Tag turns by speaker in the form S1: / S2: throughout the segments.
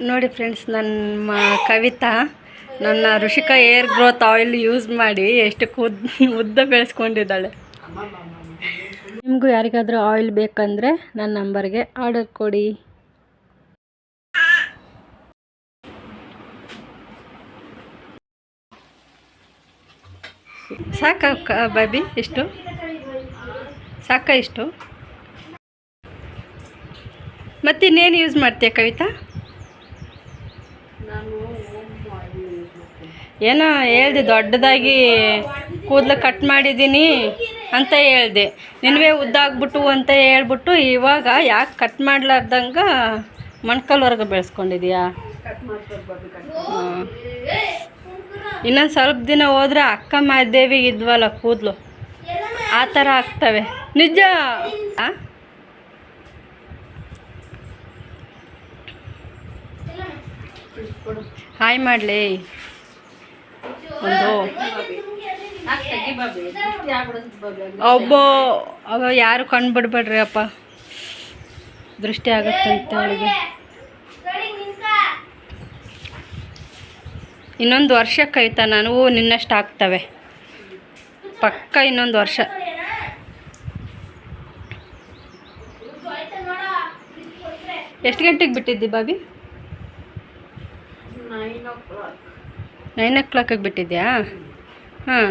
S1: ನೋಡಿ ಫ್ರೆಂಡ್ಸ್, ನಮ್ಮ ಕವಿತಾ ನನ್ನ Rishika air growth oil use ಮಾಡಿ ಎಷ್ಟು ಉದ್ದ ಬೆಳೆಸ್ಕೊಂಡಿದ್ದಾಳೆ. ನಿಮಗೂ ಯಾರಿಗಾದರೂ ಆಯಿಲ್ ಬೇಕಂದರೆ ನನ್ನ ನಂಬರ್ಗೆ ಆರ್ಡರ್ ಕೊಡಿ. ಸಾಕ ಬೇಬಿ? ಇಷ್ಟು ಸಾಕ? ಇಷ್ಟು ಮತ್ತಿನ್ನೇನು ಯೂಸ್ ಮಾಡ್ತೀಯ ಕವಿತಾ? ಏನೋ ಹೇಳ್ದೆ, ದೊಡ್ಡದಾಗಿ ಕೂದಲು ಕಟ್ ಮಾಡಿದ್ದೀನಿ ಅಂತ ಹೇಳ್ದೆ. ನಿನ್ವೇ ಉದ್ದಾಗ್ಬಿಟ್ಟು ಅಂತ ಹೇಳ್ಬಿಟ್ಟು ಇವಾಗ ಯಾಕೆ ಕಟ್ ಮಾಡ್ಲಾರ್ದಂಗೆ ಮೊಣಕಾಲ್ವರೆಗೆ ಬೆಳೆಸ್ಕೊಂಡಿದೀಯಾ? ಇನ್ನೊಂದು ಸ್ವಲ್ಪ ದಿನ ಹೋದ್ರೆ ಅಕ್ಕ ಮಾದೇವಿಗೆ ಇದ್ವಲ್ಲ ಕೂದಲು, ಆ ಥರ ಆಗ್ತವೆ. ನಿಜ. ಹಾಯ್ ಮಾಡಲಿ ಒಂದು. ಅವ ಯಾರು ಕಂಡುಬಿಡ್ಬೇಡ್ರಿ ಅಪ್ಪ, ದೃಷ್ಟಿ ಆಗುತ್ತೆ ಅಂತ ಹೇಳಿದೆ. ಇನ್ನೊಂದು ವರ್ಷ ಕವಿತಾ ನಾನು ನಿನ್ನಷ್ಟು ಆಗ್ತವೆ ಪಕ್ಕ. ಇನ್ನೊಂದು ವರ್ಷ. ಎಷ್ಟು ಗಂಟೆಗೆ ಬಿಟ್ಟಿದ್ದಿ ಬಾಬಿ? 9 o'clock ಬಿಟ್ಟಿದ್ಯಾ? ಹಾಂ.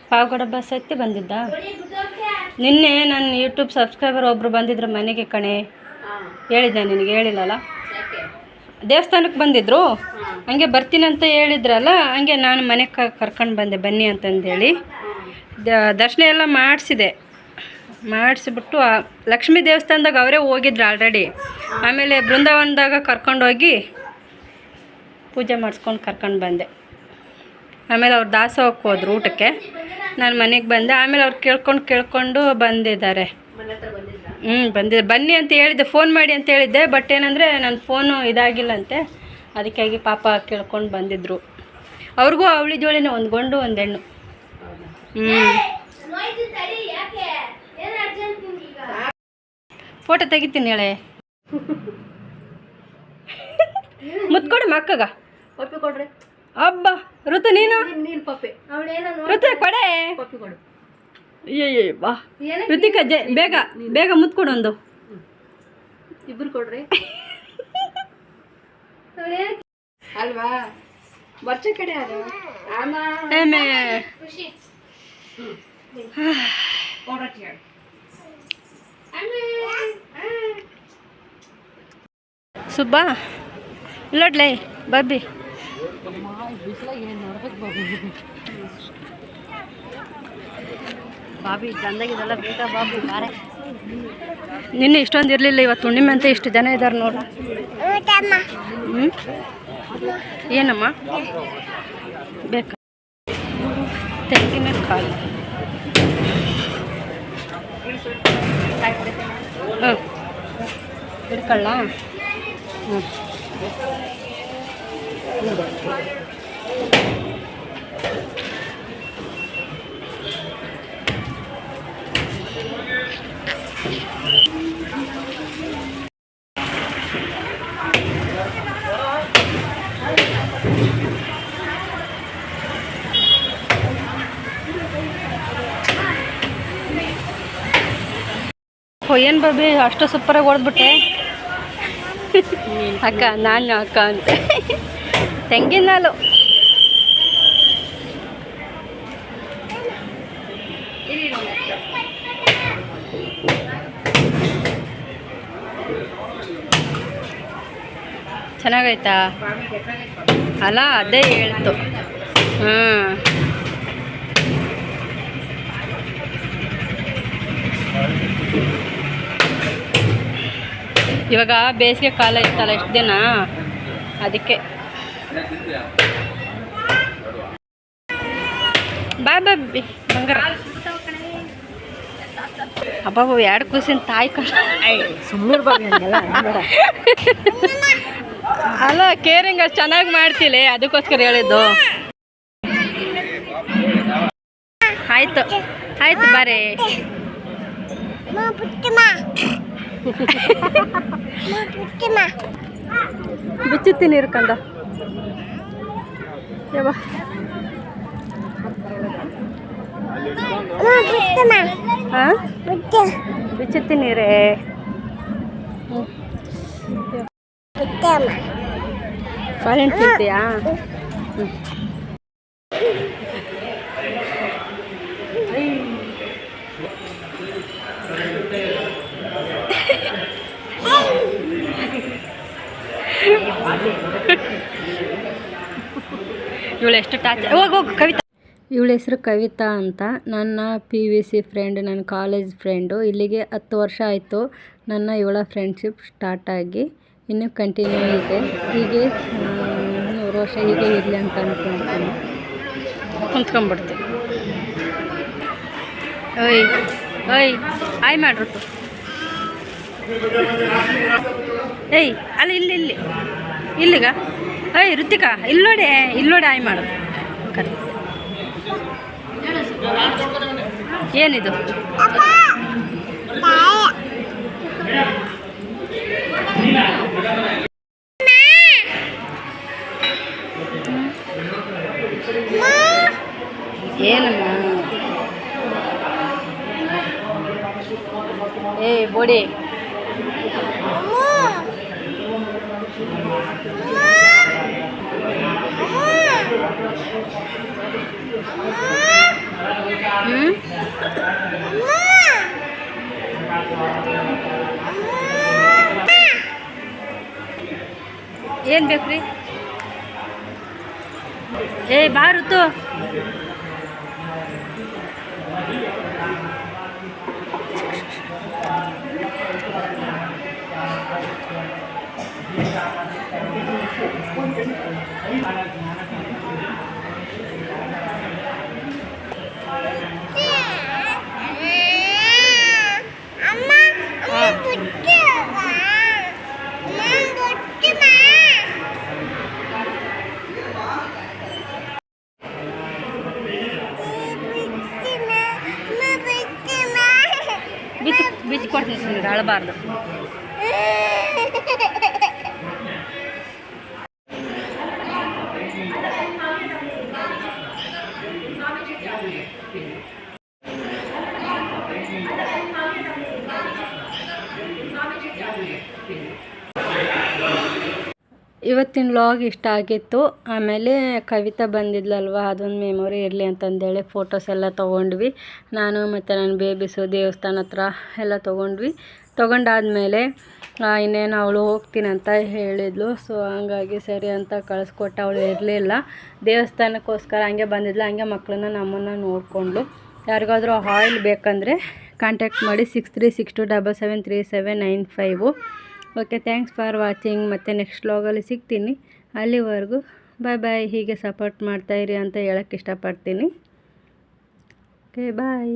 S1: ಪಾವಗಡ ಬಸ್ ಐತಿ ಬಂದಿದ್ದ. ನಿನ್ನೆ ನನ್ನ ಯೂಟ್ಯೂಬ್ ಸಬ್ಸ್ಕ್ರೈಬರ್ ಒಬ್ಬರು ಬಂದಿದ್ರು ಮನೆಗೆ ಕಣೆ. ಹೇಳಿದ್ದೆ ನಿನಗೆ? ಹೇಳಿಲ್ಲಲ್ಲ. ದೇವಸ್ಥಾನಕ್ಕೆ ಬಂದಿದ್ರು, ಹಂಗೆ ಬರ್ತೀನಂತ ಹೇಳಿದ್ರಲ್ಲ, ಹಂಗೆ ನಾನು ಮನೆಗೆ ಕರ್ಕೊಂಡು ಬಂದೆ ಬನ್ನಿ ಅಂತಂದೇಳಿ. ದರ್ಶನ ಎಲ್ಲ ಮಾಡಿಸಿಬಿಟ್ಟು ಲಕ್ಷ್ಮೀ ದೇವಸ್ಥಾನದಾಗ ಅವರೇ ಹೋಗಿದ್ರು ಆಲ್ರೆಡಿ. ಆಮೇಲೆ ಬೃಂದಾವನದಾಗ ಕರ್ಕೊಂಡೋಗಿ ಪೂಜೆ ಮಾಡಿಸ್ಕೊಂಡು ಕರ್ಕೊಂಡು ಬಂದೆ. ಆಮೇಲೆ ಅವ್ರು ದಾಸೋಹಕ್ಕೆ ಹೋದ್ರು ಊಟಕ್ಕೆ. ನಾನು ಮನೆಗೆ ಬಂದೆ. ಆಮೇಲೆ ಅವ್ರು ಕೇಳ್ಕೊಂಡು ಬಂದಿದ್ದಾರೆ. ಬಂದಿದ್ದೆ. ಬನ್ನಿ ಅಂತ ಹೇಳಿದ್ದೆ, ಫೋನ್ ಮಾಡಿ ಅಂತ ಹೇಳಿದ್ದೆ. ಬಟ್ ಏನಂದರೆ ನನ್ನ ಫೋನು ಇದಾಗಿಲ್ಲಂತೆ, ಅದಕ್ಕಾಗಿ ಪಾಪ ಕೇಳ್ಕೊಂಡು ಬಂದಿದ್ದರು. ಅವ್ರಿಗೂ ಅವಳಿ ಜೋಳಿನೇ, ಒಂದು ಗಂಡು ಒಂದು ಹೆಣ್ಣು. ಫೋಟೋ ತೆಗಿತೀನಿ ಹೇಳೆ. ಮುತ್ಕೊಡಿ ಮಕ್ಕಗ. ಪಪ್ಪಿ ಕೊಡ್ರಿ. ಹಬ್ಬ ಋತು ನೀನು ಋತು ಕೊಡೆ. ಬಾ ಋತಿಕಾ, ಬೇಗ ಮುತ್ಕೊಡು ಒಂದು. ಇಬ್ರು ಕೊಡ್ರಿ ಅಲ್ವಾ? ಬರ್ಚ ಕಡೆ ಅದು ಸುಬ್ಬ ಇಲ್ಲೋಡ್ಲೆ ಬಾಬಿ. ಬಾಬಿ ಚಂದಾಗಿದೆಲ್ಲ ಬೇಕಾ ಬಾಬಿ? ಬಾರೆ ನಿನ್ನೆ ಇಷ್ಟೊಂದು ಇರಲಿಲ್ಲ, ಇವತ್ತು ಹುಣ್ಣಿಮೆ ಅಂತ ಇಷ್ಟು ಜನ ಇದ್ದಾರೆ ನೋಡು. ಏನಮ್ಮ ಬೇಕಾ? ತೆಂಗಿನ ಕಾಯಿ. ಹಿಡ್ಕೊಳ್ಳ. ಏನು ಬಾಬಿ ಅಷ್ಟು ಸೂಪರಾಗಿ ಓದ್ಬಿಟ್ಟೆ ಅಕ್ಕ? ನಾನು ಅಕ್ಕ ಅಂತ ತೆಂಗಿನ ಹಾಲು. ಚೆನ್ನಾಗೈತಾ? ಅಲ್ಲ ಅದೇ ಹೇಳ್ತು. ಇವಾಗ ಬೇಸಿಗೆ ಕಾಲ ಇತ್ತಲ್ಲ ಎಷ್ಟು ದಿನ, ಅದಕ್ಕೆ. ಬಾಯ್ ಬಾಬಿ ಬಂಗಾರ. ಅಬ್ಬಾಬು ಎರಡು ಕೂಸಿನ ತಾಯಿ ಅಲ್ಲ, ಕೇರಿಂಗ್ ಅಷ್ಟು ಚೆನ್ನಾಗಿ ಮಾಡ್ತಿಲ್ಲ, ಅದಕ್ಕೋಸ್ಕರ ಹೇಳಿದ್ದು. ಆಯ್ತು ಬಾರೆ. ಬಿಚ್ಚುತ್ತೀನಿ ಇರ್ಕಂದ ಯಾವ ಹಾಂ ಬಿಚ್ಚುತ್ತೀನಿ ರೇ ಬಾಳೆಹಣ್ಣು ತಿಂತೀಯಾ ಇವಳು ಎಷ್ಟು ಟಾಚ್ ಹೋಗು ಕವಿತಾ. ಇವಳ ಹೆಸರು ಕವಿತಾ ಅಂತ. ನನ್ನ PVC ಫ್ರೆಂಡ್, ನನ್ನ ಕಾಲೇಜ್ ಫ್ರೆಂಡು. ಇಲ್ಲಿಗೆ 10 ವರ್ಷ ಆಯಿತು ನನ್ನ ಇವಳ ಫ್ರೆಂಡ್ಶಿಪ್ ಸ್ಟಾರ್ಟ್ ಆಗಿ. ಇನ್ನೂ ಕಂಟಿನ್ಯೂ ಇದೆ. ಹೀಗೆ 100 ವರ್ಷ ಹೀಗೆ ಇರಲಿ ಅಂತ ಅಂದ್ಕೊಂಡ್ತೀನಿ. ಕುಂತ್ಕೊಂಡ್ಬಿಡ್ತೀವಿ. ಓಯ್ ಓಯ್ ಆಯ್ ಮಾಡ್ರತ್ತು. ಏಯ್ ಅಲ್ಲಿ ಇಲ್ಲಿ ಇಲ್ಲಿಗ ಏಯ್ ಋತಿಕಾ ಇಲ್ಲೋಡೆ ಆಯ್ ಮಾಡು. ಕರೆ ಏನಿದು? ಏನಮ್ಮ? ಏ ಬೋಡಿ ಏನು ಬೇಕ್ರಿ? ಏ ಬಾರುತ್ತು. ಬಿಚ್ಚಿ ಕೊಡ್ತೀನಿ ಸುಮ್ಮನೆ ಅಳಬಾರ್ದು. ಇವತ್ತಿನ ವ್ಲಾಗ್ ಇಷ್ಟ ಆಗಿತ್ತು. ಆಮೇಲೆ ಕವಿತಾ ಬಂದಿದ್ಲಲ್ವ, ಅದೊಂದು ಮೆಮೊರಿ ಇರಲಿ ಅಂತಂದೇಳಿ ಫೋಟೋಸ್ ಎಲ್ಲ ತೊಗೊಂಡ್ವಿ. ನಾನು ಮತ್ತು ನನ್ನ ಬೇಬಿಸು ದೇವಸ್ಥಾನ ಹತ್ರ ಎಲ್ಲ ತೊಗೊಂಡಾದ್ಮೇಲೆ ಇನ್ನೇನು ಅವಳು ಹೋಗ್ತೀನಂತ ಹೇಳಿದ್ಲು. ಸೊ ಹಂಗಾಗಿ ಸರಿ ಅಂತ ಕಳಿಸ್ಕೊಟ್ಟು ಅವಳು ಇರಲಿಲ್ಲ ದೇವಸ್ಥಾನಕ್ಕೋಸ್ಕರ. ಹಂಗೆ ಬಂದಿದ್ಲು, ಹಂಗೆ ಮಕ್ಕಳನ್ನ ನಮ್ಮನ್ನು ನೋಡಿಕೊಂಡ್ಲು. ಯಾರಿಗಾದ್ರೂ ಆಯಿಲ್ ಬೇಕಂದರೆ ಕಾಂಟ್ಯಾಕ್ಟ್ ಮಾಡಿ 6367773795. Okay, thanks for watching. ಮತ್ತು ನೆಕ್ಸ್ಟ್ ವ್ಲಾಗಲ್ಲಿ ಸಿಗ್ತೀನಿ. ಅಲ್ಲಿವರೆಗೂ ಬಾಯ್. ಹೀಗೆ ಸಪೋರ್ಟ್ ಮಾಡ್ತಾಯಿರಿ ಅಂತ ಹೇಳೋಕ್ಕೆ ಇಷ್ಟಪಡ್ತೀನಿ. ಓಕೆ ಬಾಯ್.